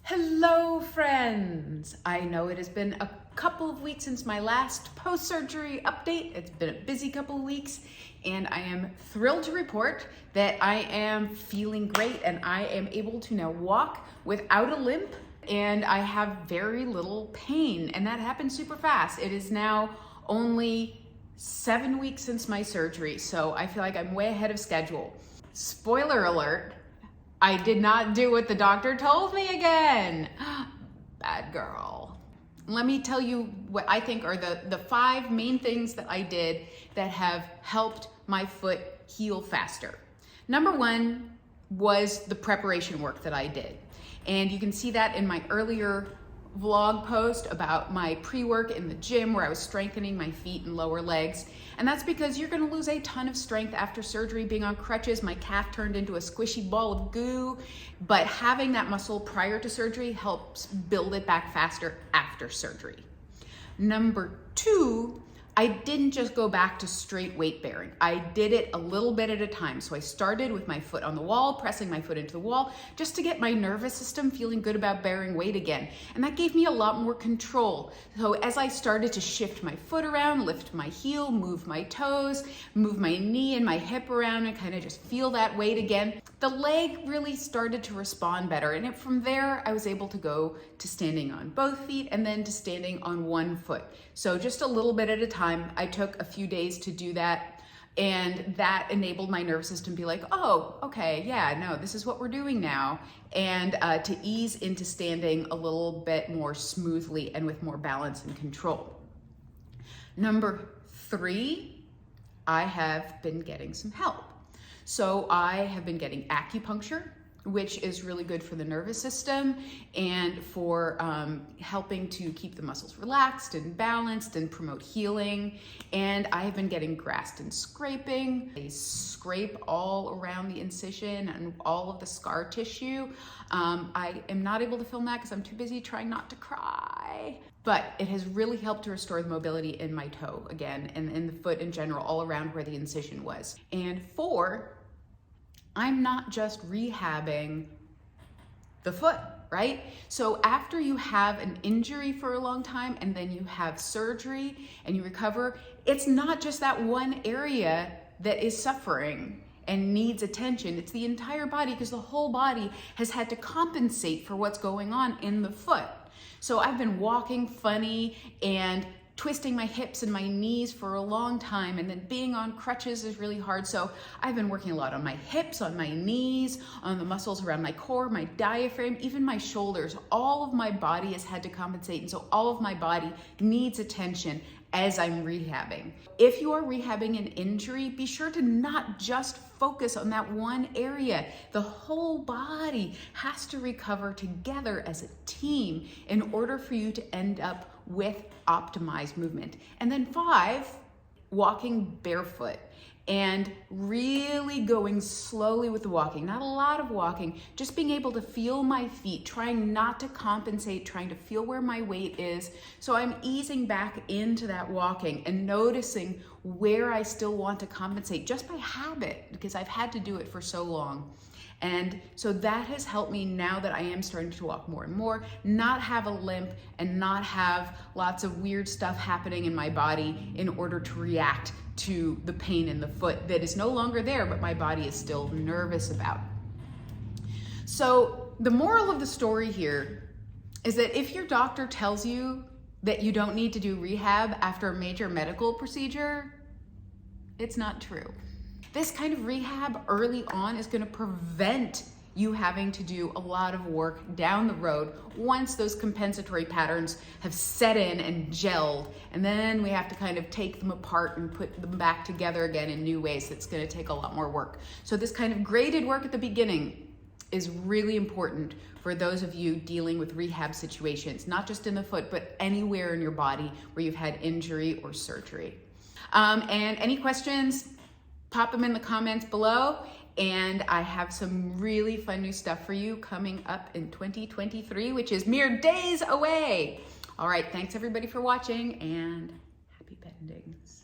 Hello friends! I know it has been a couple of weeks since my last post-surgery update. It's been a busy couple of weeks and I am thrilled to report that I am feeling great and I am able to now walk without a limp and I have very little pain, and that happened super fast. It is now only 7 weeks since my surgery, so I feel like I'm way ahead of schedule. Spoiler alert, I did not do what the doctor told me again. Bad girl. Let me tell you what I think are the 5 main things that I did that have helped my foot heal faster. Number 1 was the preparation work that I did. And you can see that in my earlier vlog post about my pre-work in the gym where I was strengthening my feet and lower legs. And that's because you're gonna lose a ton of strength after surgery. Being on crutches, my calf turned into a squishy ball of goo, but having that muscle prior to surgery helps build it back faster after surgery. Number 2, I didn't just go back to straight weight bearing. I did it a little bit at a time. So I started with my foot on the wall, pressing my foot into the wall, just to get my nervous system feeling good about bearing weight again. And that gave me a lot more control. So as I started to shift my foot around, lift my heel, move my toes, move my knee and my hip around and kind of just feel that weight again, the leg really started to respond better. And from there, I was able to go to standing on both feet and then to standing on one foot. So just a little bit at a time. I took a few days to do that, and that enabled my nervous system to be like, oh, okay, yeah, no, this is what we're doing now, and to ease into standing a little bit more smoothly and with more balance and control. Number 3, I have been getting some help. So I have been getting acupuncture, which is really good for the nervous system and for helping to keep the muscles relaxed and balanced and promote healing. And I have been getting Graston scraping. They scrape all around the incision and all of the scar tissue. I am not able to film that because I'm too busy trying not to cry. But it has really helped to restore the mobility in my toe again, and in the foot in general, all around where the incision was. And 4, I'm not just rehabbing the foot, right? So after you have an injury for a long time and then you have surgery and you recover, it's not just that one area that is suffering and needs attention. It's the entire body, because the whole body has had to compensate for what's going on in the foot. So I've been walking funny and twisting my hips and my knees for a long time, and then being on crutches is really hard. So I've been working a lot on my hips, on my knees, on the muscles around my core, my diaphragm, even my shoulders. All of my body has had to compensate, and so all of my body needs attention as I'm rehabbing. If you are rehabbing an injury, be sure to not just focus on that one area. The whole body has to recover together as a team in order for you to end up with optimized movement. And then 5, walking barefoot and really going slowly with the walking, not a lot of walking, just being able to feel my feet, trying not to compensate, trying to feel where my weight is. So I'm easing back into that walking and noticing where I still want to compensate just by habit, because I've had to do it for so long. And so that has helped me, now that I am starting to walk more and more, not have a limp and not have lots of weird stuff happening in my body in order to react to the pain in the foot that is no longer there, but my body is still nervous about. So the moral of the story here is that if your doctor tells you that you don't need to do rehab after a major medical procedure, it's not true. This kind of rehab early on is going to prevent you having to do a lot of work down the road once those compensatory patterns have set in and gelled, and then we have to kind of take them apart and put them back together again in new ways. That's going to take a lot more work. So this kind of graded work at the beginning is really important for those of you dealing with rehab situations, not just in the foot, but anywhere in your body where you've had injury or surgery. And any questions, pop them in the comments below, and I have some really fun new stuff for you coming up in 2023, which is mere days away. All right, thanks everybody for watching, and happy bendings.